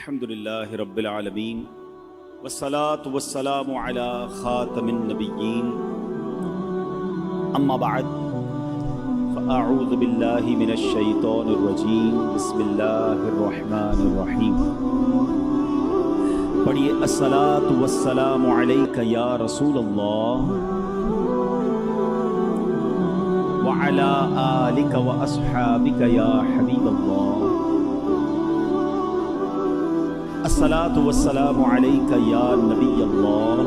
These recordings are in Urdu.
الحمدللہ رب العالمین والصلاة والسلام علی خاتم النبیین اما بعد فاعوذ باللہ من الشیطان الرجیم بسم اللہ الرحمن الرحیم پڑھیے الصلاة والسلام علیک یا رسول اللہ وعلی آلک واصحابک یا حبیب اللہ الصلاة والسلام علیک یا نبی اللہ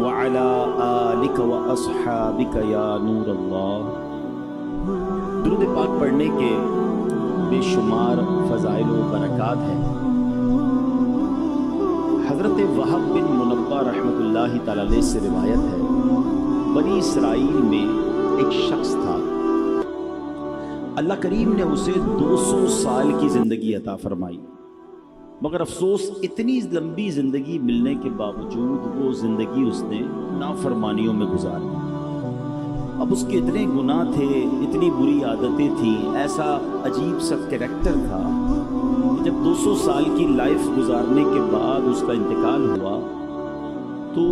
وعلی آلک واصحابک یا نور اللہ۔ درود پاک پڑھنے کے بے شمار فضائل و برکات ہیں۔ حضرت وہب بن منبہ رحمۃ اللہ تعالی علیہ سے روایت ہے، بنی اسرائیل میں ایک شخص تھا، اللہ کریم نے اسے 200 سال کی زندگی عطا فرمائی، مگر افسوس اتنی لمبی زندگی ملنے کے باوجود وہ زندگی اس نے نافرمانیوں میں گزاری۔ اب اس کے اتنے گناہ تھے، اتنی بری عادتیں تھیں، ایسا عجیب سا کریکٹر تھا کہ جب 200 سال کی لائف گزارنے کے بعد اس کا انتقال ہوا تو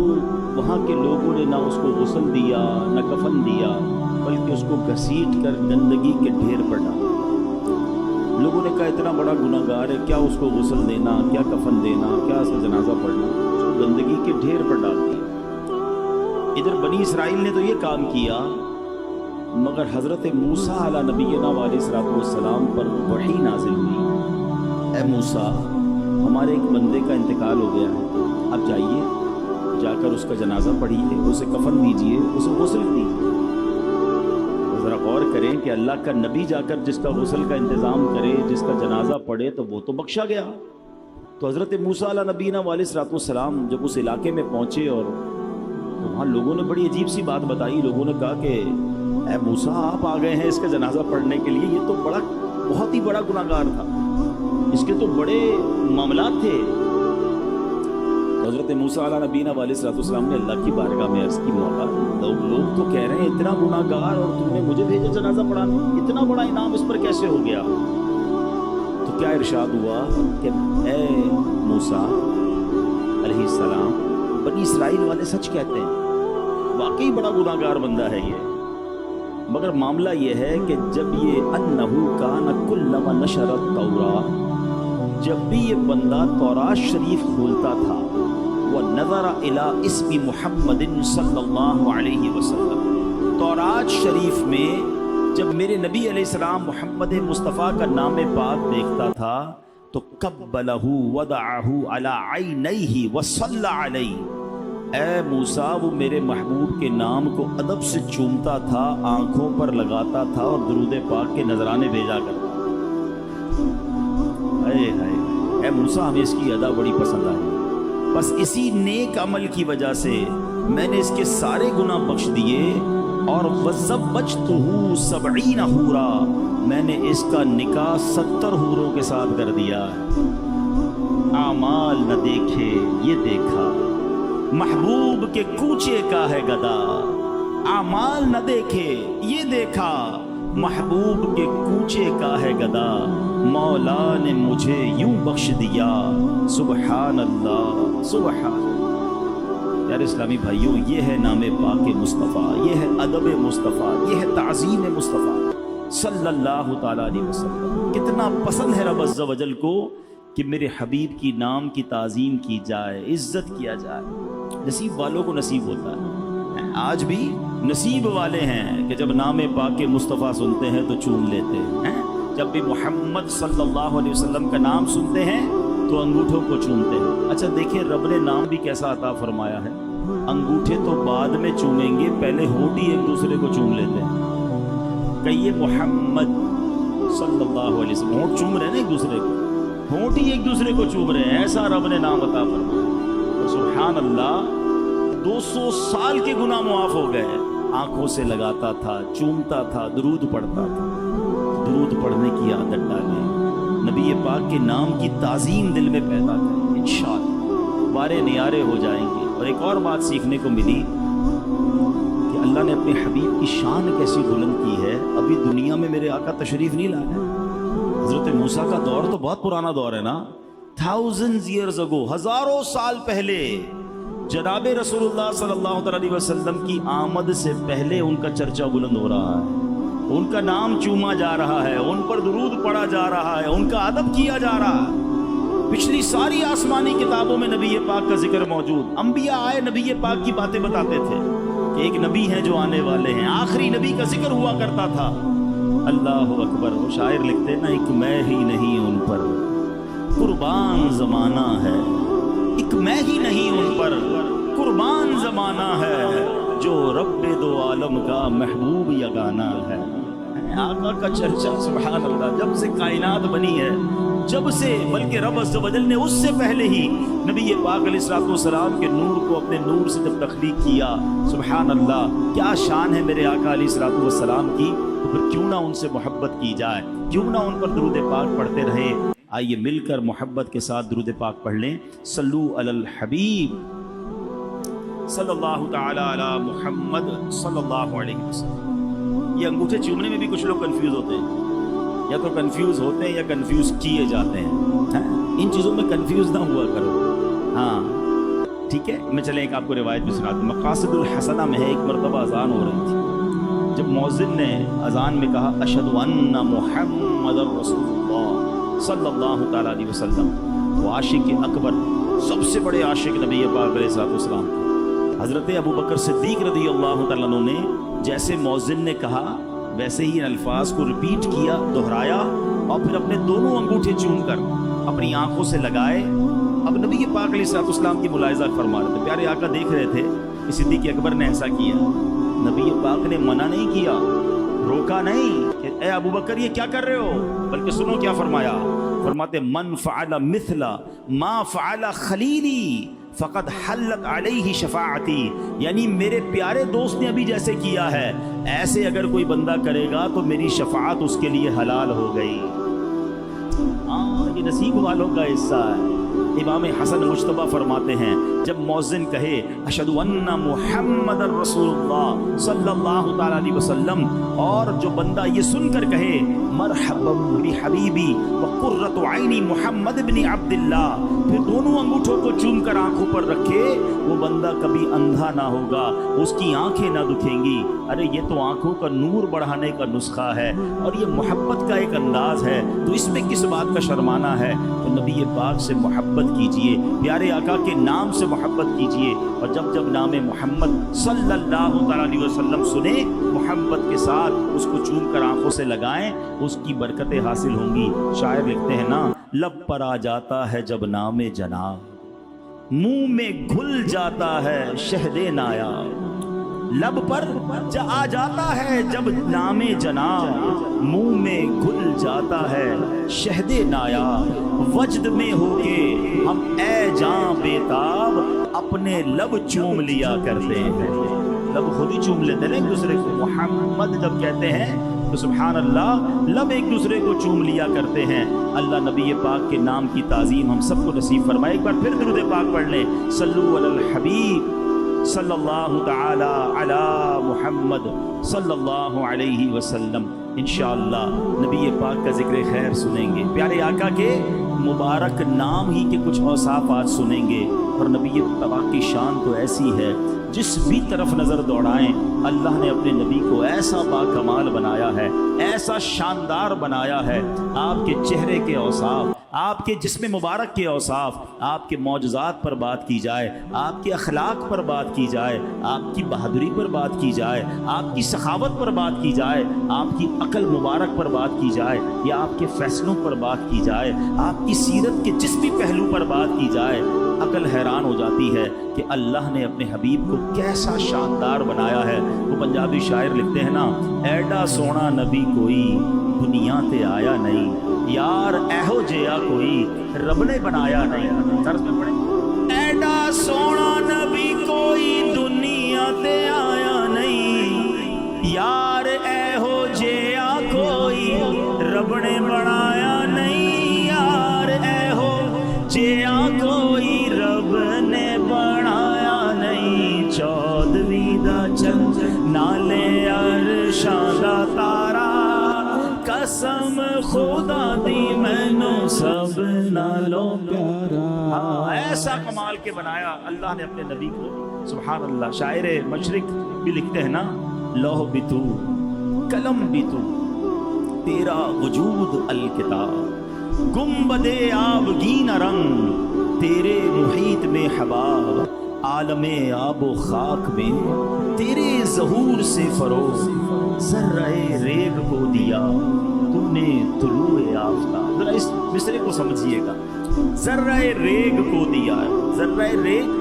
وہاں کے لوگوں نے نہ اس کو غسل دیا نہ کفن دیا، بلکہ اس کو گھسیٹ کر گندگی کے ڈھیر پر ڈالا۔ لوگوں نے کہا اتنا بڑا گناہ گار ہے، کیا اس کو غسل دینا، کیا کفن دینا، کیا اس کا جنازہ پڑھنا، اس کو گندگی کے ڈھیر پر ڈال دیا۔ ادھر بنی اسرائیل نے تو یہ کام کیا، مگر حضرت موسیٰ علیہ نبینا علیہ السلام پر وحی نازل ہوئی، اے موسیٰ ہمارے ایک بندے کا انتقال ہو گیا ہے، آپ جائیے جا کر اس کا جنازہ پڑھیے، اسے کفن دیجیے، اسے غسل دیجیے۔ ذرا غور کریں کہ اللہ کا نبی جا کر جس کا غسل کا انتظام کرے، جس کا جنازہ پڑھے تو وہ تو بخشا گیا۔ تو حضرت موسیٰ علیہ نبینا علیہ السلام جب اس علاقے میں پہنچے اور وہاں لوگوں نے بڑی عجیب سی بات بتائی، لوگوں نے کہا کہ اے موسیٰ آپ آ گئے ہیں اس کا جنازہ پڑھنے کے لیے، یہ تو بہت ہی بڑا گناہ گار تھا، اس کے تو بڑے معاملات تھے۔ حضرت موسیٰ علیہ نبینا علیہ السلام نے اللہ کی بارگاہ میں عرض کی، مولا لوگ تو کہہ رہے ہیں اتنا گناہ گار اور تم نے مجھے بھیجا جنازہ پڑھانے، اتنا بڑا انعام اس پر کیسے ہو گیا؟ تو کیا ارشاد ہوا کہ اے موسیٰ علیہ السلام بنی اسرائیل والے سچ کہتے ہیں، واقعی بڑا گناہ گار بندہ ہے یہ، مگر معاملہ یہ ہے کہ جب یہ انہو کان کلما نشر التوراۃ، جب بھی یہ بندہ تورات شریف کھولتا تھا، وَنَظَرَ إِلَىٰ اسْمِ مُحَمَّدٍ صلی اللہ علیہ وسلم، تورات شریف میں جب میرے نبی علیہ السلام محمد مصطفیٰ کا نام پاک دیکھتا تھا تو قبلہ وضعہ علی عینیہ وصلی علیہ، اے موسیٰ وہ میرے محبوب کے نام کو ادب سے چومتا تھا، آنکھوں پر لگاتا تھا اور درود پاک کے نذرانے بھیجا کرتا۔ اے موسیٰ ہمیں اس کی ادا بڑی پسند آئی، بس اسی نیک عمل کی وجہ سے میں نے اس کے سارے گناہ بخش دیے، اور وَزَوَّجْتُهُ 70 حورا، میں نے اس کا نکاح 70 حوروں کے ساتھ کر دیا۔ اعمال نہ دیکھے یہ دیکھا، محبوب کے کوچے کا ہے گدا، اعمال نہ دیکھے یہ دیکھا، محبوب کے کوچے کا ہے گدا، مولا نے مجھے یوں بخش دیا، سبحان اللہ سبحان اللہ۔ یار اسلامی بھائیوں، یہ ہے نام پاک مصطفیٰ، یہ ہے ادب مصطفیٰ، یہ ہے تعظیم مصطفیٰ صلی اللہ تعالیٰ علیہ وسلم۔ کتنا پسند ہے رب عز و جل کو کہ میرے حبیب کی نام کی تعظیم کی جائے، عزت کیا جائے۔ نصیب والوں کو نصیب ہوتا ہے، آج بھی نصیب والے ہیں کہ جب نام پاک مصطفیٰ سنتے ہیں تو چوم لیتے ہیں، جب بھی محمد صلی اللہ علیہ وسلم کا نام سنتے ہیں تو انگوٹھوں کو چومتے ہیں۔ اچھا دیکھیں رب نے نام بھی کیسا عطا فرمایا ہے، انگوٹھے تو بعد میں چومیں گے، پہلے ہونٹ ہی ایک دوسرے کو چوم لیتے ہیں۔ کہیے محمد صلی اللہ علیہ وسلم، ہونٹ چوم رہے ہیں نا ایک دوسرے کو، ہونٹ ہی ایک دوسرے کو چوم رہے ہیں، ایسا رب نے نام عطا فرمایا۔ سبحان اللہ، 200 سال کے گناہ معاف ہو گئے، آنکھوں سے لگاتا تھا، چومتا تھا، درود پڑھتا تھا۔ درود پڑھنے کی عادت ڈالیں، نبی پاک کے نام کی تعظیم دل میں پیدا کریں، انشاءاللہ بارے نیارے ہو جائیں گے۔ اور ایک اور بات سیکھنے کو ملی کہ اللہ نے اپنے حبیب کی شان کیسی بلند کی ہے۔ ابھی دنیا میں میرے آقا تشریف نہیں لایا، حضرت موسیٰ کا دور تو بہت پرانا دور ہے نا، thousands years ago، ہزاروں سال پہلے جناب رسول اللہ صلی اللہ علیہ وسلم کی آمد سے پہلے ان کا چرچا بلند ہو رہا ہے، ان کا نام چوما جا رہا ہے، ان پر درود پڑھا جا رہا ہے، ان کا ادب کیا جا رہا ہے۔ پچھلی ساری آسمانی کتابوں میں نبی پاک کا ذکر موجود، انبیاء آئے نبی پاک کی باتیں بتاتے تھے کہ ایک نبی ہیں جو آنے والے ہیں، آخری نبی کا ذکر ہوا کرتا تھا۔ اللہ اکبر، وہ شاعر لکھتے نا، ایک میں ہی نہیں ان پر قربان زمانہ ہے، ایک میں ہی نہیں ان پر قربان زمانہ ہے، جو رب دو عالم کا محبوب یگانہ ہے۔ آقا کا چرچا سبحان اللہ جب سے کائنات بنی ہے، جب سے، بلکہ رب عز و جل نے اس سے پہلے ہی نبی پاک علیہ السلام کے نور کو اپنے نور سے جب تخلیق کیا، سبحان اللہ کیا شان ہے میرے آقا علیہ السلام کی، تو پھر کیوں نہ ان سے محبت کی جائے، کیوں نہ ان پر درود پاک پڑھتے رہے۔ آئیے مل کر محبت کے ساتھ درود پاک پڑھ لیں۔ صلو علی الحبیب صلی اللہ تعالی علی محمد صلی اللہ علیہ وسلم۔ یہ انگوٹھے چومنے میں بھی کچھ لوگ کنفیوز ہوتے ہیں، یا تو کنفیوز ہوتے ہیں یا کنفیوز کیے جاتے ہیں، ان چیزوں میں کنفیوز نہ ہوا کرو۔ ہاں ٹھیک ہے، میں چلیں ایک آپ کو روایت بھی سنا دوں۔ مقاصد الحسنہ میں ہے، ایک مرتبہ اذان ہو رہی تھی، جب مؤذن نے اذان میں کہا اشہد ان محمد رسول اللہ صلی اللہ تعالیٰ علیہ وسلم، وہ عاشق اکبر، سب سے بڑے عاشق نبی پاک علیہ السلام تھے، حضرت ابو بکر صدیق رضی اللہ تعالیٰ عنہ نے جیسے مؤذن نے کہا ویسے ہی ان الفاظ کو ریپیٹ کیا، دہرایا، اور پھر اپنے دونوں انگوٹھے چوم کر اپنی آنکھوں سے لگائے۔ اب نبی پاک علیہ السلام کی ملاحظہ فرما رہے تھے، پیارے آقا دیکھ رہے تھے کہ صدیق اکبر نے ایسا کیا، نبی پاک نے منع نہیں کیا، روکا نہیں کہ اے ابو بکر یہ کیا کر رہے ہو، بلکہ سنو کیا فرمایا، فرماتے من فعل مثل ما فعل خلیلی فقد حلت علیہ شفاعتی، یعنی میرے پیارے دوست نے ابھی جیسے کیا ہے ایسے اگر کوئی بندہ کرے گا تو میری شفاعت اس کے لیے حلال ہو گئی۔ یہ نصیب والوں کا حصہ ہے۔ امام حسن مجتبیٰ فرماتے ہیں جب مؤذن کہے اشہد ان محمد رسول اللہ صلی اللہ تعالیٰ علیہ وسلم، اور جو بندہ یہ سن کر کہے مرحبا بحبیبی وقرۃ عینی محمد بن عبد اللہ، پھر دونوں انگوٹھوں کو چوم کر آنکھوں پر رکھے، وہ بندہ کبھی اندھا نہ ہوگا، اس کی آنکھیں نہ دکھیں گی۔ ارے یہ تو آنکھوں کا نور بڑھانے کا نسخہ ہے، اور یہ محبت کا ایک انداز ہے، تو اس میں کس بات کا شرمانہ ہے؟ تو نبی پاک سے محبت کیجئے، پیارے آقا کے نام سے محبت کیجئے، اور جب جب نام محمد صلی اللہ تعالیٰ علیہ وسلم سنیں محبت کے ساتھ اس کو چوم کر آنکھوں سے لگائیں، اس کی برکتیں حاصل ہوں گی۔ شاعر لکھتے ہیں نا، لب پر آ جاتا ہے جب نام جناب، منہ میں گھل جاتا ہے شہد نایاب، لب پر آ جاتا ہے جب نام جناب، منہ میں گھل جاتا ہے شہد نایاب، وجد میں ہو کے ہم اے جاں بیتاب اپنے لب چوم لیا کرتے ہیں، لب خود ہی چوم لیتے ہیں ایک دوسرے کو، محمد جب کہتے ہیں تو سبحان اللہ لب ایک دوسرے کو چوم لیا کرتے ہیں۔ اللہ نبی پاک کے نام کی تعظیم ہم سب کو نصیب فرمائے۔ ایک بار پھر درود پاک پڑھ لیں، صلو علی الحبیب صلی اللہ تعالی علی محمد صلی اللہ علیہ وسلم۔ انشاءاللہ نبی پاک کا ذکر خیر سنیں گے، پیارے آقا کے مبارک نام ہی کے کچھ اوصاف آج سنیں گے، اور نبی پاک کی شان تو ایسی ہے جس بھی طرف نظر دوڑائیں اللہ نے اپنے نبی کو ایسا باکمال بنایا ہے، ایسا شاندار بنایا ہے۔ آپ کے چہرے کے اوصاف، آپ کے جسم مبارک کے اوصاف، آپ کے معجزات پر بات کی جائے، آپ کے اخلاق پر بات کی جائے، آپ کی بہادری پر بات کی جائے، آپ کی سخاوت پر بات کی جائے، آپ کی عقل مبارک پر بات کی جائے، یا آپ کے فیصلوں پر بات کی جائے، آپ کی سیرت کے جس بھی پہلو پر بات کی جائے، عقل حیران ہو جاتی ہے کہ اللہ نے اپنے حبیب کو کیسا شاندار بنایا ہے۔ وہ پنجابی شاعر لکھتے ہیں نا، ایڈا سونا نبی کوئی دنیا تے آیا نہیں، یار ایہو جیا کوئی رب نے بنایا نہیں۔ طرز میں پڑھیں، ایڈا سونا نبی کوئی دنیا تے آیا نہیں، یار ایہو جیا کوئی رب نے بنایا نہیں، یار ایہو جیا کوئی رب نے بنایا نہیں۔ چودھویں دا چند نالے عرشاں دا تارا، قسم خدا دی سب نالوں پیارا. ہاں ایسا کمال کے بنایا اللہ نے اپنے نبی کو. سبحان اللہ. شاعر مشرق بھی لکھتے ہیں نا، لوح بھی تو قلم بھی تو تیرا وجود الکتاب، گنبد آبگین رنگ تیرے محیط میں حباب، عالم آب و خاک میں تیرے ظہور سے فروغ، ذرہ ریگ کو دیا تو نے طلوع آفتاب. ذرا اس مصرے کو سمجھیے گا. ذرہ ریگ کو دیا. ذرہ ریگ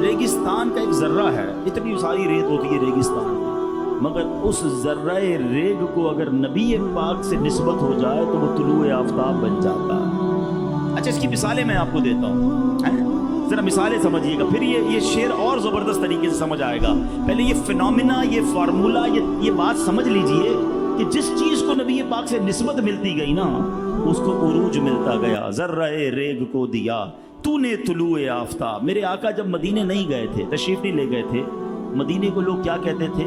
ریگستان کا ایک ذرہ ہے. اتنی ساری ریت ہوتی ہے ریگستان میں، مگر اس ذرہ ریگ کو اگر نبی پاک سے نسبت ہو جائے تو وہ طلوع آفتاب بن جاتا ہے. اچھا اس کی مثالیں میں آپ کو دیتا ہوں، ذرا مثالیں سمجھیے گا، پھر یہ شعر اور زبردست طریقے سے سمجھ آئے گا. پہلے یہ فینومینا، یہ فارمولا، یہ بات سمجھ لیجئے کہ جس چیز کو نبی پاک سے نسبت ملتی گئی نا اس کو عروج ملتا گیا. ذرہ ریگ کو دیا تو نے طلوع آفتاب. میرے آقا جب مدینے نہیں گئے تھے، تشریف نہیں لے گئے تھے، مدینے کو لوگ کیا کہتے تھے؟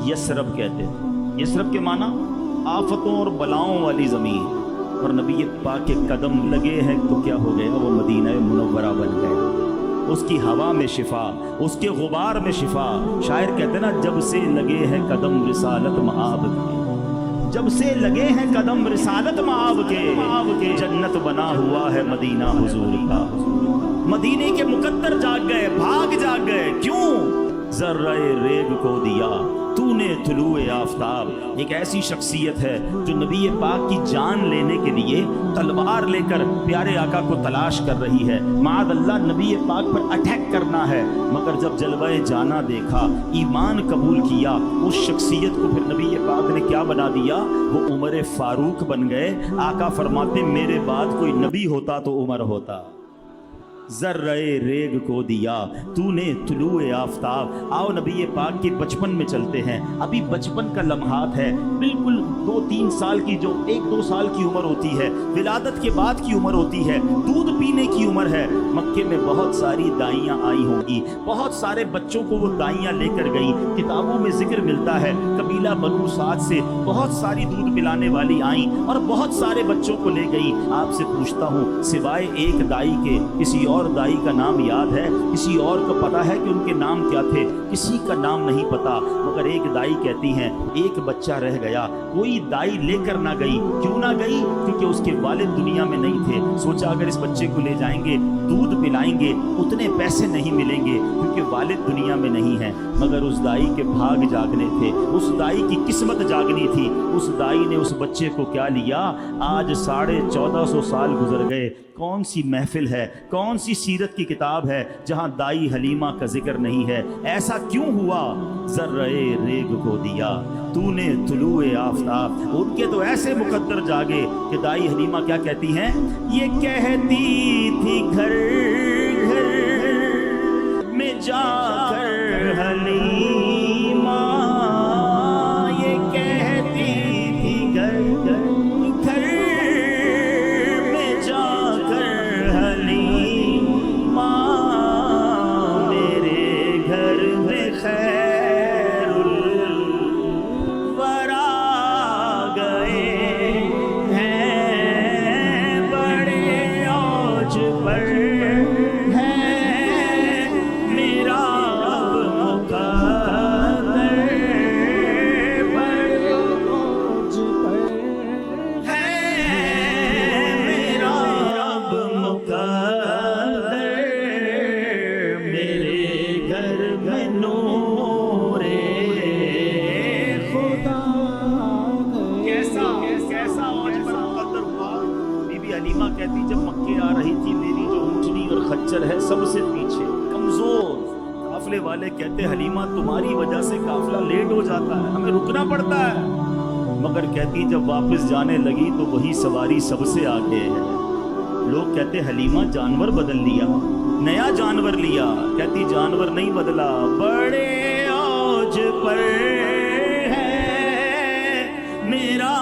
یثرب کہتے تھے. یثرب کے معنی آفتوں اور بلاؤں والی زمین. اور نبی پاک کے قدم لگے ہیں تو کیا ہو گیا؟ وہ مدینہ منورہ بن گیا. اس کی ہوا میں شفا، اس کے غبار میں شفا. شاعر کہتے ہیں نا، جب سے لگے ہیں قدم رسالت مآب کے، جب سے لگے ہیں قدم رسالت مآب کے، جنت بنا ہوا ہے مدینہ حضور کا. مدینے کے مقدر جاگ گئے، بھاگ جاگ گئے. کیوں؟ ذرہ ریگ کو دیا تو نے طلوع آفتاب. ایک ایسی شخصیت ہے جو نبی پاک کی جان لینے کے لیے تلوار لے کر پیارے آقا کو تلاش کر رہی ہے. معاذ اللہ نبی پاک پر اٹیک کرنا ہے، مگر جب جلوہ جانا دیکھا، ایمان قبول کیا، اس شخصیت کو پھر نبی پاک نے کیا بنا دیا؟ وہ عمر فاروق بن گئے. آقا فرماتے میرے بعد کوئی نبی ہوتا تو عمر ہوتا. ذرہ ریگ کو دیا تو نے طلوع آفتاب. آؤ نبی پاک کے بچپن میں چلتے ہیں. ابھی بچپن کا لمحات ہے، بالکل 2-3 سال کی، جو 1-2 سال کی عمر ہوتی ہے، ولادت کے بعد کی عمر ہوتی ہے، دودھ پینے کی عمر ہے. مکے میں بہت ساری دائیاں آئی ہوں گی، بہت سارے بچوں کو وہ دائیاں لے کر گئی. کتابوں میں ذکر ملتا ہے قبیلہ بنو سعد سے بہت ساری دودھ پلانے والی آئیں اور بہت سارے بچوں کو لے گئی. آپ سے پوچھتا ہوں، سوائے ایک دائی کے کسی اور دائی کا نام یاد ہے؟ کسی اور کو پتا ہے کہ ان کے نام کیا تھے؟ کسی کا نام نہیں پتا. مگر ایک دائی کہتی ہیں ایک بچہ رہ گیا، کوئی دائی لے کر نہ گئی. کیوں نہ گئی؟ کیونکہ اس کے والد دنیا میں نہیں تھے. سوچا اگر اس بچے کو لے جائیں گے، دودھ پلائیں گے، اتنے پیسے نہیں ملیں گے کیونکہ والد دنیا میں نہیں ہے. مگر اس دائی کے بھاگ جاگنے تھے، اس دائی کی قسمت جاگنی تھی. اس دائی نے اس بچے کو کیا لیا؟ آج 1450 سال گزر گئے. کون سی محفل ہے، کون سی سیرت کی کتاب ہے جہاں دائی حلیمہ کا ذکر نہیں ہے؟ ایسا کیوں ہوا؟ ذرہ ریگ کو دیا تو نے طلوع آفتاب. ان کے تو ایسے مقدر جاگے کہ دائی حلیمہ کیا کہتی ہیں؟ یہ کہتی تھی گھر گھر میں جا کر حلیمہ، یہ کہتی تھی گھر گھر کہتی جب مکے آ رہی تھی میری جو اونٹنی اور خچر ہے سب سے پیچھے، کمزور. قافلے والے کہتے حلیمہ تمہاری وجہ سے قافلہ لیٹ ہو جاتا ہے، ہمیں رکنا پڑتا ہے. مگر کہتی جب واپس جانے لگی تو وہی سواری سب سے آگے ہے. لوگ کہتے حلیمہ جانور بدل لیا، نیا جانور لیا. کہتی جانور نہیں بدلا، بڑے اوج پر ہے میرا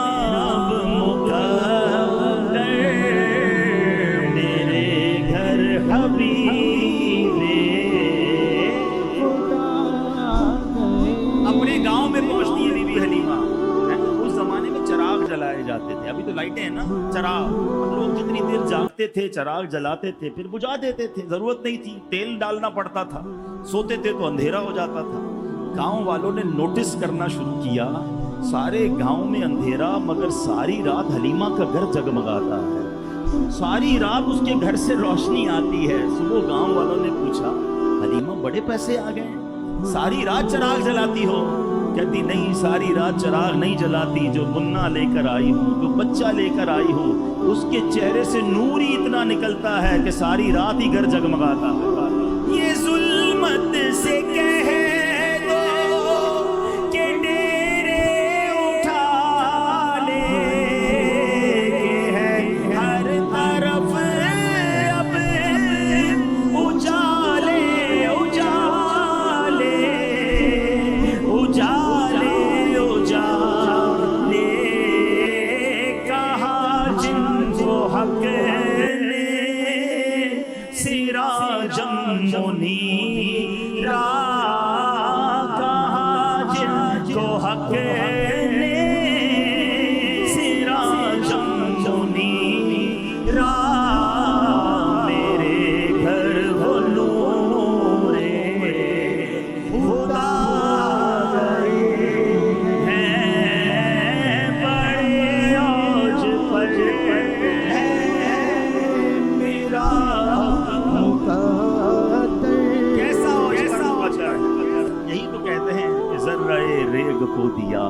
اپنے گاؤں میں پہنچتی ہے بی بی حلیمہ. اس زمانے میں چراغ جلائے جاتے تھے، ابھی تو لائٹیں ہیں نا، چراغ. لوگ جتنی دیر جاگتے تھے، چراغ جلاتے تھے، پھر بجھا دیتے تھے، ضرورت نہیں تھی، تیل ڈالنا پڑتا تھا، سوتے تھے تو اندھیرا ہو جاتا تھا۔ گاؤں والوں نے نوٹس کرنا شروع کیا، سارے گاؤں میں اندھیرا مگر ساری رات حلیمہ کا گھر جگمگاتا ہے، ساری رات اس کے گھر سے روشنی آتی ہے۔ صبح گاؤں والوں نے پوچھا حلیمہ بڑے پیسے آ گئے، ساری رات چراغ جلاتی ہو؟ کہتی نہیں، ساری رات چراغ نہیں جلاتی، جو منا لے کر آئی ہوں، جو بچہ لے کر آئی ہوں، اس کے چہرے سے نور ہی اتنا نکلتا ہے کہ ساری رات ہی گھر جگمگاتا ہے۔ یہ ظلمت سے کہہ دو کہ ڈیرے اٹھا لے، ہے ہر طرف اب اجالے اجالے اجالے اجالے، کہا جن کو حق نے سراجم منیرا، کہا جن کو حق نے سراجم منیرا، میرے گھر وہ نور خدا ہیں، بڑے اوج پر ہے میرا کیسا ہوتا ہے۔ یہی تو کہتے ہیں کہ ذرہ ریگ کو دیا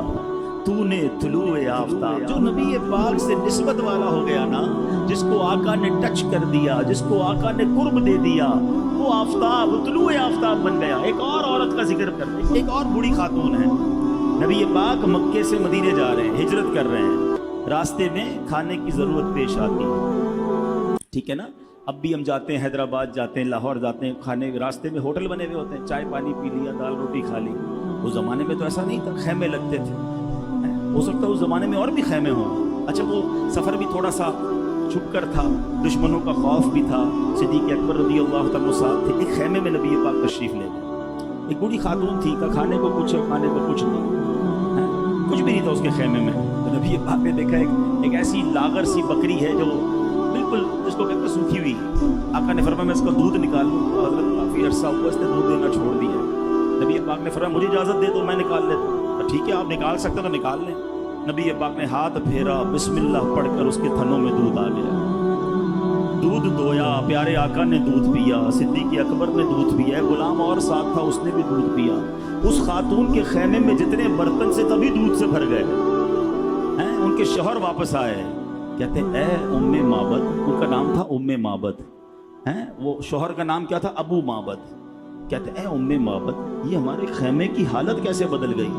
تو نے طلوع آفتاب، جو نبی پاک سے نسبت والا ہو گیا نا، جس کو آقا نے ٹچ کر دیا، جس کو آقا نے قرب دے دیا، وہ آفتاب طلوع آفتاب بن گیا۔ ایک اور عورت کا ذکر کرتے ہیں، ایک اور بوڑھی خاتون ہے، نبی پاک مکے سے مدینے جا رہے ہیں، ہجرت کر رہے ہیں، راستے میں کھانے کی ضرورت پیش آتی ہے، ٹھیک ہے نا؟ اب بھی ہم جاتے ہیں، حیدرآباد جاتے ہیں، لاہور جاتے ہیں، کھانے راستے میں ہوٹل بنے ہوئے ہوتے ہیں، چائے پانی پی لیا، دال روٹی کھا لی۔ اس زمانے میں تو ایسا نہیں تھا، خیمے لگتے تھے، ہو سکتا ہے اس زمانے میں اور بھی خیمے ہوں۔ اچھا وہ سفر بھی تھوڑا سا چھپ کر تھا، دشمنوں کا خوف بھی تھا، صدیق اکبر رضی اللہ تعالیٰ صاحب تھے، ایک خیمے میں نبی پاک تشریف لے گئے۔ ایک بوڑھی خاتون تھی، کہ کھانے کو کچھ ہے، کھانے کو کچھ نہیں، کچھ بھی نہیں تھا اس کے خیمے میں۔ تو نبی پاک نے دیکھا ایک ایسی لاغر سی بکری ہے جو بالکل جس کو کہتے ہیں سوکھی ہوئی، آقا نے فرمایا میں اس کا دودھ نکال لوں، تو حضرت کافی عرصہ ہوا اس نے دودھ دینا چھوڑ دیا۔ نبی پاک نے فرمایا مجھے اجازت دے دو، میں نکال لیتا ہوں۔ ٹھیک ہے آپ نکال سکتے تو نکال لیں۔ نبی پاک نے ہاتھ پھیرا، بسم اللہ پڑھ کر اس کے تھنوں میں دودھ آ گیا، دودھ دویا، پیارے آقا نے دودھ پیا، صدیق اکبر نے دودھ پیا، غلام اور ساتھ تھا اس نے بھی دودھ پیا۔ اس خاتون کے خیمے میں جتنے برتن سے تبھی دودھ سے بھر گئے ہیں۔ ان کے شوہر واپس آئے، کہتے ہیں اے ام معبد، ان کا نام تھا ام معبد، وہ شوہر کا نام کیا تھا؟ ابو معبد۔ کہتے ہیں اے ام معبد، یہ ہمارے خیمے کی حالت کیسے بدل گئی؟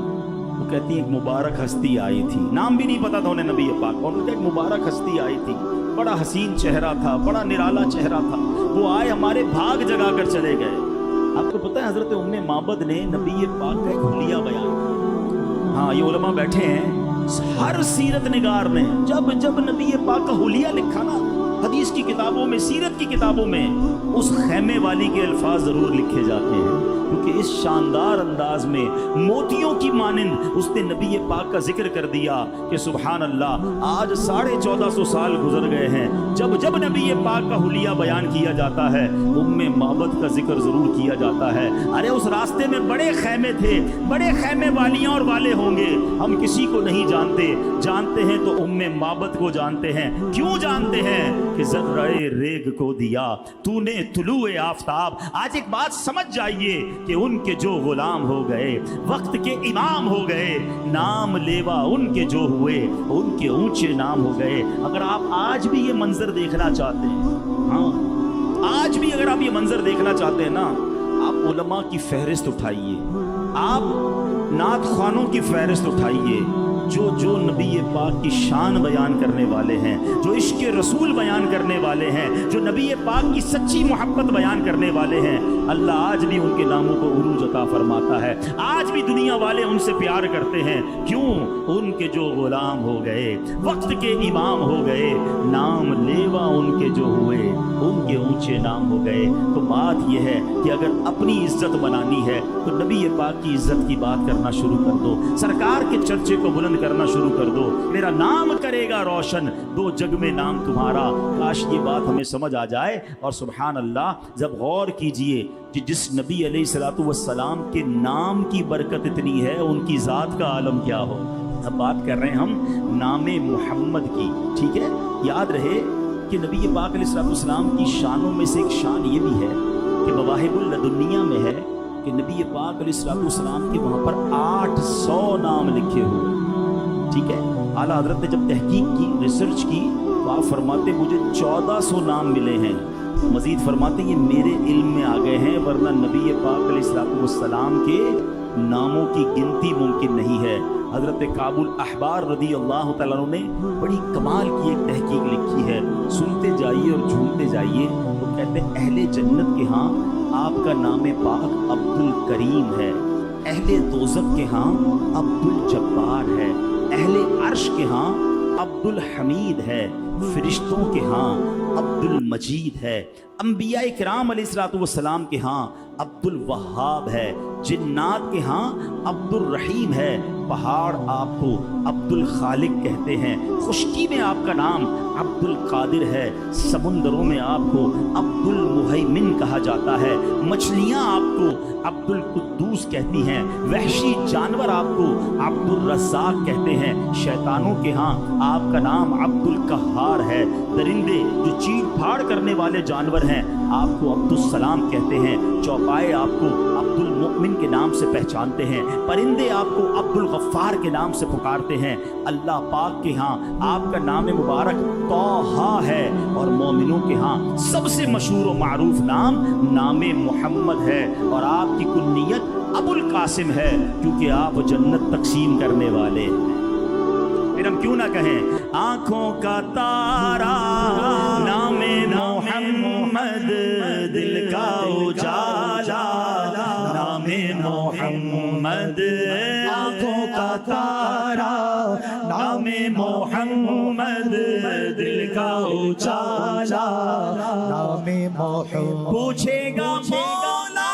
وہ کہتی ہیں ایک مبارک ہستی آئی تھی، نام بھی نہیں پتا تھا انہیں نبی پاک کا، ان کا ایک مبارک ہستی آئی تھی، بڑا حسین چہرہ تھا، بڑا نرالا چہرہ تھا، وہ آئے ہمارے بھاگ جگا کر چلے گئے۔ آپ کو پتہ ہے حضرت ام معبد نے نبی پاک کا ایک حلیہ بیان کیا۔ ہاں یہ علماء بیٹھے ہیں، ہر سیرت نگار نے جب جب نبی پاک کا حلیہ لکھا نا، حدیث کی کتابوں میں، سیرت کی کتابوں میں، اس خیمے والی کے الفاظ ضرور لکھے جاتے ہیں، کیونکہ اس شاندار انداز میں موتیوں کی مانند اس نے نبی پاک کا ذکر کر دیا کہ سبحان اللہ، آج 1450 سال گزر گئے ہیں، جب جب نبی پاک کا حلیہ بیان کیا جاتا ہے ام معبد کا ذکر ضرور کیا جاتا ہے۔ ارے اس راستے میں بڑے خیمے تھے، بڑے خیمے والیاں اور والے ہوں گے، ہم کسی کو نہیں جانتے ہیں تو ام معبد کو جانتے ہیں۔ کیوں جانتے ہیں؟ کہ ذرہ ریگ کو دیا تو نے طلوع آفتاب۔ آج ایک بات سمجھ جائیے کہ ان کے جو غلام ہو گئے، وقت کے امام ہو گئے، نام لیوا ان کے جو ہوئے، ان کے اونچے نام ہو گئے۔ اگر آپ آج بھی یہ منظر دیکھنا چاہتے ہیں، ہاں آج بھی اگر آپ یہ منظر دیکھنا چاہتے ہیں نا، آپ علماء کی فہرست اٹھائیے، آپ نعت خوانوں کی فہرست اٹھائیے، جو نبی پاک کی شان بیان کرنے والے ہیں، جو عشق رسول بیان کرنے والے ہیں، جو نبی پاک کی سچی محبت بیان کرنے والے ہیں، اللہ آج بھی ان کے ناموں کو عروج عطا فرماتا ہے۔ آج بھی دنیا والے ان سے پیار کرتے ہیں، کیوں؟ ان کے جو غلام ہو گئے، وقت کے امام ہو گئے، نام لیوا ان کے جو ہوئے، ان کے اونچے نام ہو گئے۔ تو بات یہ ہے کہ اگر اپنی عزت بنانی ہے تو نبی پاک کی عزت کی بات کرنا شروع کر دو، سرکار کے چرچے کو بلند کرنا شروع کر دو۔ میرا نام کرے گا روشن دو جگ میں نام تمہارا۔ کاش یہ بات ہمیں سمجھ آ جائے۔ اور سبحان اللہ، جب غور کیجئے کہ جس نبی علیہ الصلوۃ والسلام کے نام کی برکت اتنی ہے، ان کی ذات کا عالم کیا ہو۔ اب بات کر رہے ہیں ہم نام محمد کی، ٹھیک ہے؟ یاد رہے کہ نبی پاک علیہ الصلوۃ والسلام کی شانوں میں سے ایک شان یہ بھی ہے کہ مواہب اللدنیہ میں ہے کہ نبی پاک علیہ الصلوۃ والسلام کے وہاں پر 800 نام لکھے ہوئے، ٹھیک ہے؟ اعلیٰ حضرت نے جب تحقیق کی، ریسرچ کی، تو آپ فرماتے مجھے 1400 نام ملے ہیں۔ مزید فرماتے یہ میرے علم میں آ گئے ہیں، ورنہ نبی پاک علیہ الصلوۃ والسلام کے ناموں کی گنتی ممکن نہیں ہے۔ حضرت کعب الاحبار رضی اللہ تعالیٰ عنہ نے بڑی کمال کی ایک تحقیق لکھی ہے، سنتے جائیے اور جھومتے جائیے۔ وہ کہتے ہیں اہل جنت کے ہاں آپ کا نام پاک عبد الکریم ہے، اہل دوزخ کے ہاں عبد الجبار ہے، اہل عرش کے ہاں عبد الحمید ہے، فرشتوں کے ہاں عبد المجید ہے، انبیاء کرام علیہ الصلوۃ والسلام کے ہاں عبد الوہاب ہے، جنات کے ہاں عبد الرحیم ہے، پہاڑ آپ کو عبد الخالق کہتے ہیں، خشکی میں آپ کا نام عبد القادر ہے، سمندروں میں آپ کو عبد المہیمن کہا جاتا ہے، مچھلیاں آپ کو عبد القدوس کہتی ہیں، وحشی جانور آپ کو عبد الرزاق کہتے ہیں، شیطانوں کے ہاں آپ کا نام عبد القہار ہے، درندے جو چیر پھاڑ کرنے والے جانور ہیں آپ کو عبد السلام کہتے ہیں، چوپائے آپ کو عبد المؤمن کے نام سے پہچانتے ہیں، پرندے آپ کو عبد الغفار کے نام سے پکارتے ہیں۔ اللہ پاک کے ہاں آپ کا نام مبارک طٰہٰ ہے، اور مومنوں کے ہاں سب سے مشہور و معروف نام نام محمد ہے، اور آپ کی کنیت ابو القاسم ہے، کیونکہ آپ جنت تقسیم کرنے والے ہیں۔ پھر ہم کیوں نہ کہیں آنکھوں کا تارا نام محمد، دل کا اجالا نام محمد، آنکھوں کا تارا نام محمد، دل کا اجالا نام محمد۔ پوچھے گا مولا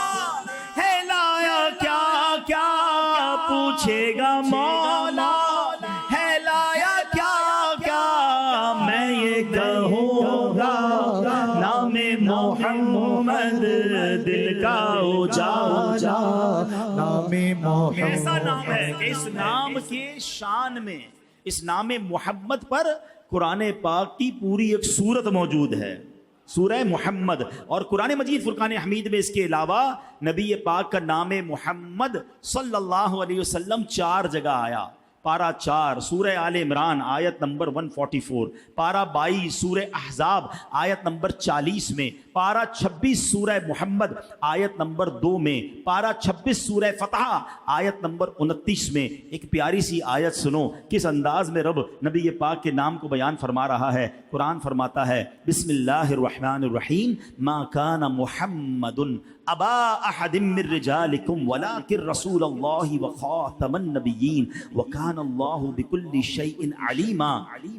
ہے لایا کیا کیا، پوچھے گا مولا محمد، دل کا اجالا نام محمد۔ کیسا نام ہے کہ اس نام کے شان میں، اس نام محمد پر قرآن پاک کی پوری ایک سورت موجود ہے، سورہ محمد۔ اور قرآن مجید فرقان حمید میں اس کے علاوہ نبی پاک کا نام محمد صلی اللہ علیہ وسلم 4 جگہ آیا۔ پارہ 4 سورہ آل عمران آیت نمبر 144، پارہ 22 سورہ احزاب آیت نمبر 40 میں، پارہ 26 سورہ محمد آیت نمبر 2 میں، پارہ 26 سورہ فتح آیت نمبر 29 میں۔ ایک پیاری سی آیت سنو کس انداز میں رب نبی پاک کے نام کو بیان فرما رہا ہے۔ قرآن فرماتا ہے بسم اللہ الرحمن الرحیم، ما کان محمد ابا احد من رجالکم ولکن رسول اللہ وخاتم النبیین وکان اللہ بکل شیء علیما۔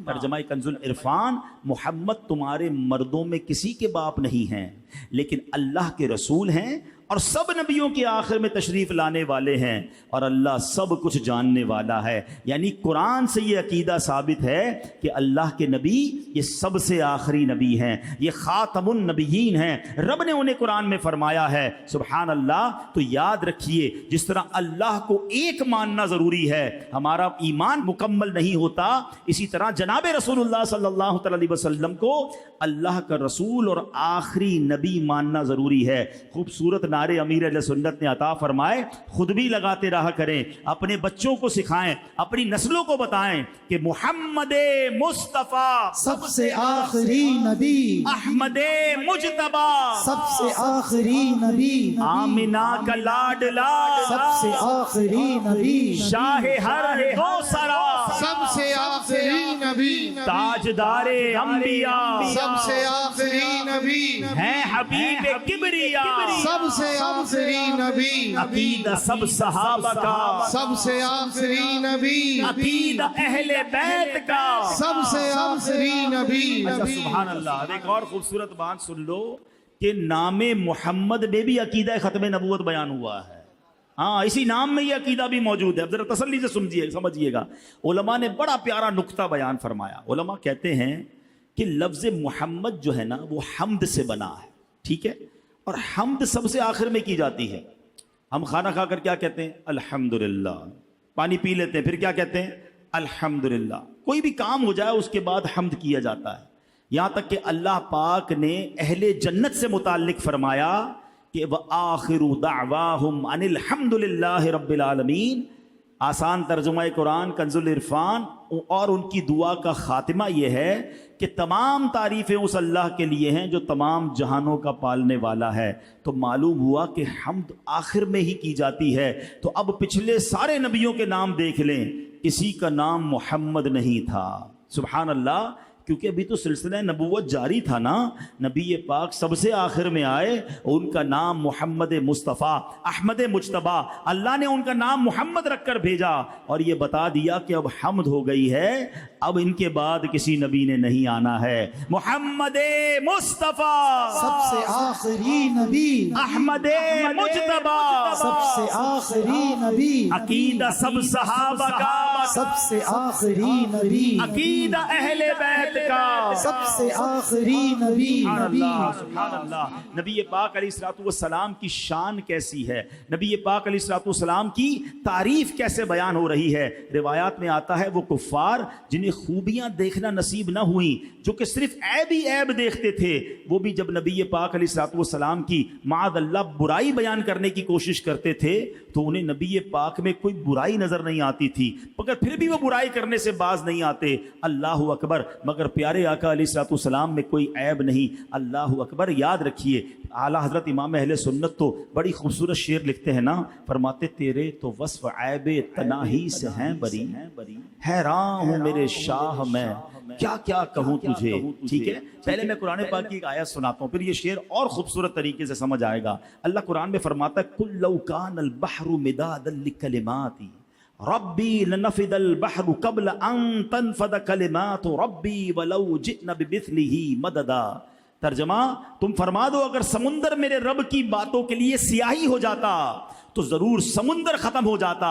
ترجمہ کنز العرفان، محمد تمہارے مردوں میں کسی کے باپ نہیں ہیں، لیکن اللہ کے رسول ہیں اور سب نبیوں کے آخر میں تشریف لانے والے ہیں، اور اللہ سب کچھ جاننے والا ہے۔ یعنی قرآن سے یہ عقیدہ ثابت ہے کہ اللہ کے نبی یہ سب سے آخری نبی ہیں، یہ خاتم النبیین ہیں، رب نے انہیں قرآن میں فرمایا ہے۔ سبحان اللہ۔ تو یاد رکھیے جس طرح اللہ کو ایک ماننا ضروری ہے، ہمارا ایمان مکمل نہیں ہوتا، اسی طرح جناب رسول اللہ صلی اللہ علیہ وسلم کو اللہ کا رسول اور آخری نبی ماننا ضروری ہے۔ خوبصورت نعرے امیر اہل سنت نے عطا فرمائے، خود بھی لگاتے رہا کریں، اپنے بچوں کو سکھائیں، اپنی نسلوں کو بتائیں کہ محمد مصطفیٰ سب سے آخری نبی، احمد مجتبی سب سے آخری نبی، آمنہ کا لاڈلا سب سے آخری نبی، شاہ ہر دو سرا سب سے آخری نبی تاجدار انبیاء سب سے آخری نبی ہیں حبیب کبریا سب سے آخری نبی عقیدہ سب صحابہ کا سب سے آخری نبی عقیدہ اہل بیت کا سب سے آخری نبی اچھا سبحان اللہ. ایک اور خوبصورت بات سن لو کہ نام محمد میں بھی عقیدہ ختم نبوت بیان ہوا ہے. ہاں اسی نام میں یہ عقیدہ بھی موجود ہے. اب ذرا تسلی سے سمجھیے گا. علماء نے بڑا پیارا نقطہ بیان فرمایا. علماء کہتے ہیں کہ لفظ محمد جو ہے نا وہ حمد سے بنا ہے, ٹھیک ہے, اور حمد سب سے آخر میں کی جاتی ہے. ہم کھانا کھا کر کیا کہتے ہیں؟ الحمدللہ. پانی پی لیتے ہیں پھر کیا کہتے ہیں؟ الحمدللہ. کوئی بھی کام ہو جائے اس کے بعد حمد کیا جاتا ہے. یہاں تک کہ اللہ پاک نے اہل جنت سے متعلق فرمایا کہ وآخر دعواہم ان الحمد للہ رب العالمین. آسان ترجمہ قرآن کنز العرفان. اور ان کی دعا کا خاتمہ یہ ہے کہ تمام تعریفیں اس اللہ کے لیے ہیں جو تمام جہانوں کا پالنے والا ہے. تو معلوم ہوا کہ حمد آخر میں ہی کی جاتی ہے. تو اب پچھلے سارے نبیوں کے نام دیکھ لیں, کسی کا نام محمد نہیں تھا. سبحان اللہ. کیونکہ ابھی تو سلسلہ نبوت جاری تھا نا. نبی پاک سب سے آخر میں آئے, ان کا نام محمد مصطفیٰ احمد مجتبیٰ. اللہ نے ان کا نام محمد رکھ کر بھیجا اور یہ بتا دیا کہ اب حمد ہو گئی ہے, اب ان کے بعد کسی نبی نے نہیں آنا ہے. محمد مصطفیٰ سب سے آخری نبی احمد مجتبیٰ سب سے آخری نبی عقیدہ سب صحابہ کا سب سے آخری نبی عقیدہ اہل بیت کا سب سے آخری نبی سبحان اللہ سبحان اللہ. نبی پاک علیہ الصلوۃ والسلام کی شان کیسی ہے, نبی پاک علیہ الصلوۃ والسلام کی تعریف کیسے بیان ہو رہی ہے. روایات میں آتا ہے وہ کفار جنہیں خوبیاں دیکھنا نصیب نہ ہوئیں, جو کہ صرف عیب ہی عیب دیکھتے تھے, وہ بھی جب نبی پاک علیہ الصلوۃ والسلام کی معاذ اللہ برائی بیان کرنے کی کوشش کرتے تھے تو انہیں نبی پاک میں کوئی برائی نظر نہیں آتی تھی, مگر پھر بھی وہ برائی کرنے سے باز نہیں آتے. اللہ اکبر. مگر پیارے آقا علیہ الصلوۃ والسلام میں کوئی عیب نہیں. اللہ اکبر. یاد رکھیے اعلیٰ حضرت امام اہل سنت تو بڑی خوبصورت شعر لکھتے ہیں نا, فرماتے تیرے تو وصف عیب تناہی سے ہیں بری, حیران ہوں میرے شاہ میں کیا کیا کہوں تجھے. ٹھیک ہے, پہلے میں قرآن پاک کی ایک آیت سناتا ہوں, پھر یہ شعر اور خوبصورت طریقے سے سمجھ آئے گا. اللہ قرآن میں فرماتا ہے قل لو کان البحر مدادا لکلماتی ربی لنفد البحر قبل ان تنفد کلمات ربی ولو جئنا بمثلہ مددا. ترجمہ, تم فرما دو اگر سمندر میرے رب کی باتوں کے لیے سیاہی ہو جاتا تو ضرور سمندر ختم ہو جاتا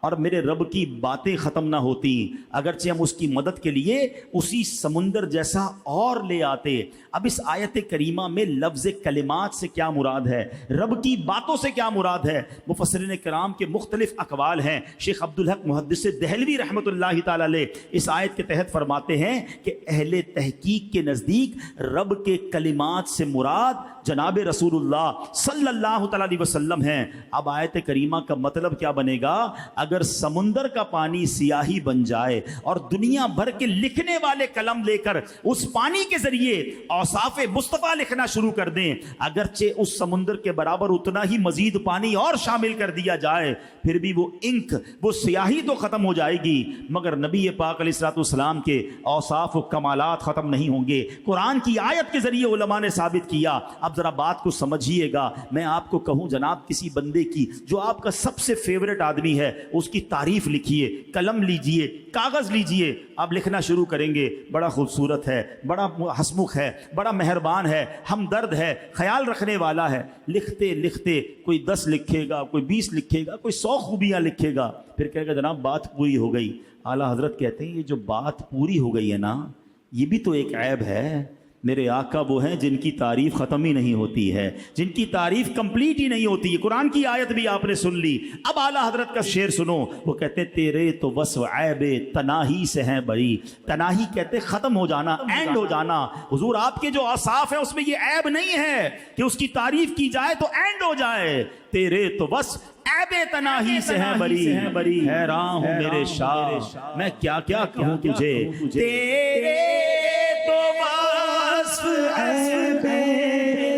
اور میرے رب کی باتیں ختم نہ ہوتی, اگرچہ ہم اس کی مدد کے لیے اسی سمندر جیسا اور لے آتے. اب اس آیت کریمہ میں لفظ کلمات سے کیا مراد ہے, رب کی باتوں سے کیا مراد ہے؟ مفسرین کرام کے مختلف اقوال ہیں. شیخ عبدالحق محدث دہلوی رحمۃ اللہ تعالی علیہ اس آیت کے تحت فرماتے ہیں کہ اہل تحقیق کے نزدیک رب کے کلمات سے مراد جناب رسول اللہ صلی اللہ تعالی علیہ وسلم ہیں. اب آیت کریمہ کا مطلب کیا بنے گا؟ اگر سمندر کا پانی سیاہی بن جائے اور دنیا بھر کے لکھنے والے قلم لے کر اس پانی کے ذریعے اوصاف مصطفیٰ لکھنا شروع کر دیں, اگرچہ اس سمندر کے برابر اتنا ہی مزید پانی اور شامل کر دیا جائے, پھر بھی وہ انک وہ سیاہی تو ختم ہو جائے گی, مگر نبی پاک علیہ الصلوۃ والسلام کے اوصاف و کمالات ختم نہیں ہوں گے. قرآن کی آیت کے ذریعے علماء نے ثابت کیا. اب ذرا بات کو سمجھیے گا. میں آپ کو کہوں جناب کسی بندے کی جو آپ کا سب سے فیورٹ آدمی ہے اس کی تعریف لکھیے, قلم لیجئے, کاغذ لیجئے, آپ لکھنا شروع کریں گے. بڑا خوبصورت ہے, بڑا ہسمکھ ہے, بڑا مہربان ہے, ہمدرد ہے, خیال رکھنے والا ہے. لکھتے لکھتے کوئی 10 لکھے گا, کوئی 20 لکھے گا, کوئی 100 خوبیاں لکھے گا, پھر کہے گا جناب بات پوری ہو گئی. اعلیٰ حضرت کہتے ہیں یہ جو بات پوری ہو گئی ہے نا یہ بھی تو ایک عیب ہے. میرے آقا وہ ہیں جن کی تعریف ختم ہی نہیں ہوتی ہے, جن کی تعریف کمپلیٹ ہی نہیں ہوتی ہے. قرآن کی آیت بھی آپ نے سن لی. اب اعلیٰ حضرت کا شعر سنو. وہ کہتے ہیں تیرے تو وصف عیب تناہی سے ہیں بری. تناہی کہتے ختم ہو جانا, اینڈ ہو جانا. حضور آپ کے جو اوصاف ہیں اس میں یہ عیب نہیں ہے کہ اس کی تعریف کی جائے تو اینڈ ہو جائے. تیرے تو وصف عیب تناہی سے ہیں بری, حیران ہوں میرے شاہ میں کیا کیا کہوں تجھے. تیرے تو عیب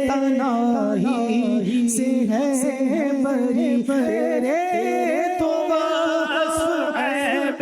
تناہی سے ہے بری, تیرے تو وصف عیب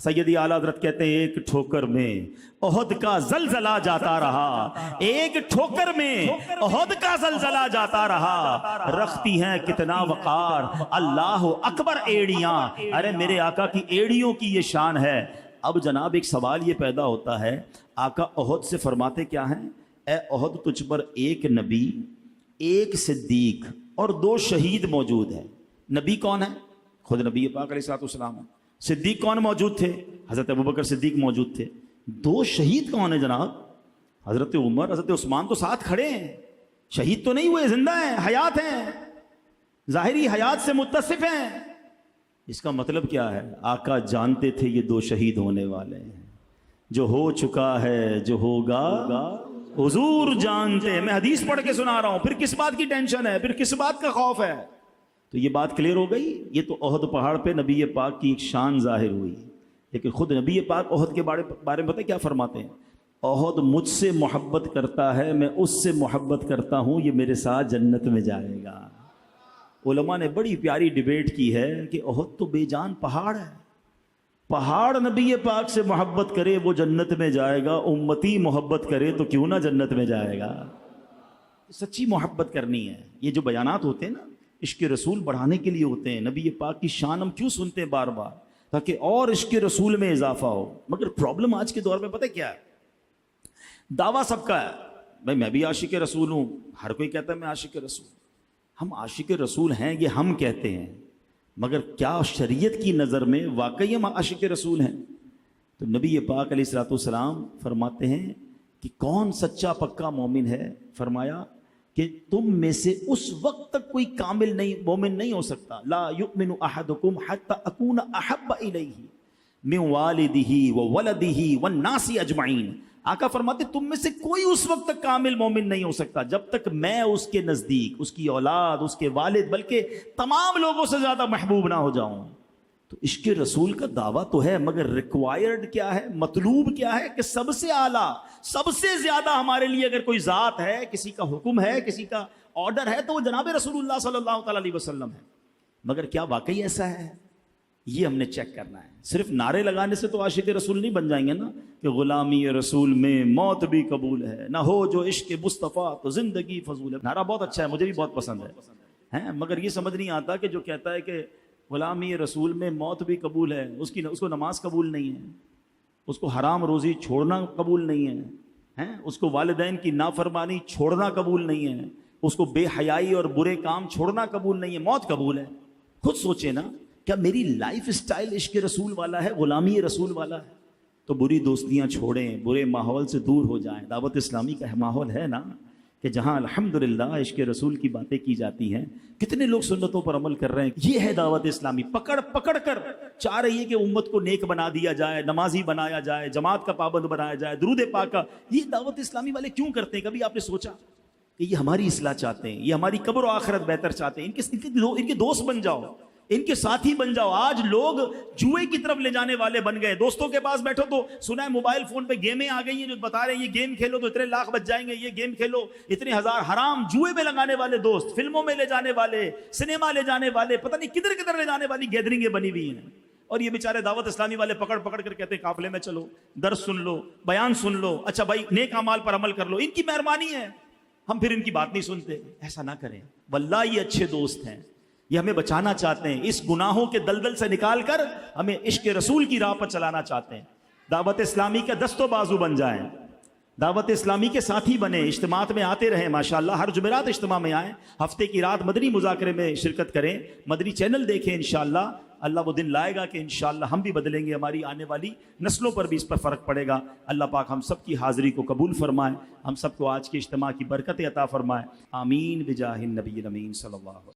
سیدی اعلیٰ حضرت کہتے ہیں ایک ٹھوکر میں احد کا زلزلہ جاتا رہا، ایک ٹھوکر میں احد کا زلزلہ جاتا رہا، رکھتی ہیں کتنا وقار اللہ اکبر ایڑیاں، ارے میرے آقا کی ایڑیوں کی یہ شان ہے۔ اب جناب ایک سوال یہ پیدا ہوتا ہے، آقا احد سے فرماتے کیا ہیں؟ اے احد تجھ پر ایک نبی، ایک صدیق اور 2 شہید موجود ہیں۔ نبی کون ہے؟ خود نبی پاک علیہ الصلوۃ والسلام۔ صدیق کون موجود تھے؟ حضرت ابوبکر صدیق موجود تھے۔ 2 شہید کون ہیں جناب؟ حضرت عمر، حضرت عثمان تو ساتھ کھڑے ہیں، شہید تو نہیں ہوئے، زندہ ہیں، حیات ہیں، ظاہری حیات سے متصف ہیں۔ اس کا مطلب کیا ہے؟ آقا جانتے تھے یہ 2 شہید ہونے والے ہیں، جو ہو چکا ہے جو ہوگا حضور جانتے ہیں۔ میں حدیث پڑھ کے سنا رہا ہوں، پھر کس بات کی ٹینشن ہے، پھر کس بات کا خوف ہے؟ تو یہ بات کلیئر ہو گئی۔ یہ تو احد پہاڑ پہ نبی پاک کی ایک شان ظاہر ہوئی، لیکن خود نبی پاک احد کے بارے میں پتہ کیا فرماتے ہیں؟ احد مجھ سے محبت کرتا ہے، میں اس سے محبت کرتا ہوں، یہ میرے ساتھ جنت میں جائے گا۔ علماء نے بڑی پیاری ڈیبیٹ کی ہے کہ احد تو بے جان پہاڑ ہے، پہاڑ نبی پاک سے محبت کرے وہ جنت میں جائے گا، امتی محبت کرے تو کیوں نہ جنت میں جائے گا۔ سچی محبت کرنی ہے۔ یہ جو بیانات ہوتے ہیں نا عشق رسول بڑھانے کے لیے ہوتے ہیں، نبی پاک کی شان ہم کیوں سنتے ہیں بار بار؟ تاکہ اور عشق رسول میں اضافہ ہو۔ مگر پرابلم آج کے دور میں پتہ کیا ہے؟ دعویٰ سب کا ہے، بھائی میں بھی عاشق رسول ہوں، ہر کوئی کہتا ہے میں عاشق رسول۔ ہم عاشق رسول ہیں یہ ہم کہتے ہیں، مگر کیا شریعت کی نظر میں واقعی ہم عاشق رسول ہیں؟ تو نبی پاک علیہ الصلوۃ والسلام فرماتے ہیں کہ کون سچا پکا مومن ہے؟ فرمایا کہ تم میں سے اس وقت تک کوئی کامل نہیں مومن نہیں ہو سکتا، لا یؤمن احدکم حتی اکون احب الیہ من والدہ وولدہ والناس اجمعین۔ آقا فرماتے تم میں سے کوئی اس وقت تک کامل مومن نہیں ہو سکتا جب تک میں اس کے نزدیک، اس کی اولاد، اس کے والد، بلکہ تمام لوگوں سے زیادہ محبوب نہ ہو جاؤں۔ تو عشق رسول کا دعویٰ تو ہے، مگر ریکوائرڈ کیا ہے، مطلوب کیا ہے؟ کہ سب سے اعلیٰ، سب سے زیادہ ہمارے لیے اگر کوئی ذات ہے، کسی کا حکم ہے، کسی کا آرڈر ہے، تو وہ جناب رسول اللہ صلی اللہ تعالیٰ علیہ وسلم ہے۔ مگر کیا واقعی ایسا ہے؟ یہ ہم نے چیک کرنا ہے۔ صرف نعرے لگانے سے تو عاشق رسول نہیں بن جائیں گے نا، کہ غلامی رسول میں موت بھی قبول ہے، نہ ہو جو عشق مصطفیٰ تو زندگی فضول ہے۔ نعرہ بہت اچھا ہے، مجھے بھی بہت پسند ہے، مگر یہ سمجھ نہیں آتا کہ جو کہتا ہے کہ غلامی رسول میں موت بھی قبول ہے، اس کو نماز قبول نہیں ہے، اس کو حرام روزی چھوڑنا قبول نہیں ہے، اس کو والدین کی نافرمانی چھوڑنا قبول نہیں ہے، اس کو بے حیائی اور برے کام چھوڑنا قبول نہیں ہے، موت قبول ہے۔ خود سوچے نا، کیا میری لائف سٹائل عشق رسول والا ہے، غلامی رسول والا ہے؟ تو بری دوستیاں چھوڑیں، برے ماحول سے دور ہو جائیں۔ دعوت اسلامی کا ماحول ہے نا کہ جہاں الحمدللہ عشق رسول کی باتیں کی جاتی ہیں، کتنے لوگ سنتوں پر عمل کر رہے ہیں۔ یہ ہے دعوت اسلامی، پکڑ پکڑ کر چاہ رہی ہے کہ امت کو نیک بنا دیا جائے، نمازی بنایا جائے، جماعت کا پابند بنایا جائے، درود پاک کا۔ یہ دعوت اسلامی والے کیوں کرتے ہیں؟ کبھی آپ نے سوچا کہ یہ ہماری اصلاح چاہتے ہیں، یہ ہماری قبر و آخرت بہتر چاہتے ہیں؟ ان کے دوست بن جاؤ، ان کے ساتھی بن جاؤ۔ آج لوگ جوئے کی طرف لے جانے والے بن گئے۔ دوستوں کے پاس بیٹھو تو سنا ہے موبائل فون پہ گیمیں آ گئی ہیں، جو بتا رہے ہیں یہ گیم کھیلو تو اتنے لاکھ بچ جائیں گے، یہ گیم کھیلو اتنے ہزار۔ حرام جوئے میں لگانے والے دوست، فلموں میں لے جانے والے، سنیما لے جانے والے، پتہ نہیں کدھر کدھر لے جانے والی گیدرنگیں بنی ہوئی ہیں۔ اور یہ بیچارے دعوت اسلامی والے پکڑ پکڑ کر کہتے ہیں قافلے میں چلو، درس سن لو، بیان سن لو، اچھا بھائی نیک اعمال پر عمل کر لو، ان کی مہربانی ہے، ہم پھر ان کی بات نہیں سنتے۔ ایسا نہ کریں، واللہ یہ اچھے دوست ہیں، یہ ہمیں بچانا چاہتے ہیں، اس گناہوں کے دلدل سے نکال کر ہمیں عشق رسول کی راہ پر چلانا چاہتے ہیں۔ دعوت اسلامی کا دست و بازو بن جائیں، دعوت اسلامی کے ساتھی بنیں، اجتماعات میں آتے رہیں، ماشاءاللہ ہر جمعرات اجتماع میں آئیں، ہفتے کی رات مدنی مذاکرے میں شرکت کریں، مدنی چینل دیکھیں۔ انشاءاللہ اللہ وہ دن لائے گا کہ انشاءاللہ ہم بھی بدلیں گے، ہماری آنے والی نسلوں پر بھی اس پر فرق پڑے گا۔ اللہ پاک ہم سب کی حاضری کو قبول فرمائے، ہم سب کو آج کے اجتماع کی برکت عطا فرمائے، آمین بجاہ النبی الامین صلی اللہ علیہ وسلم۔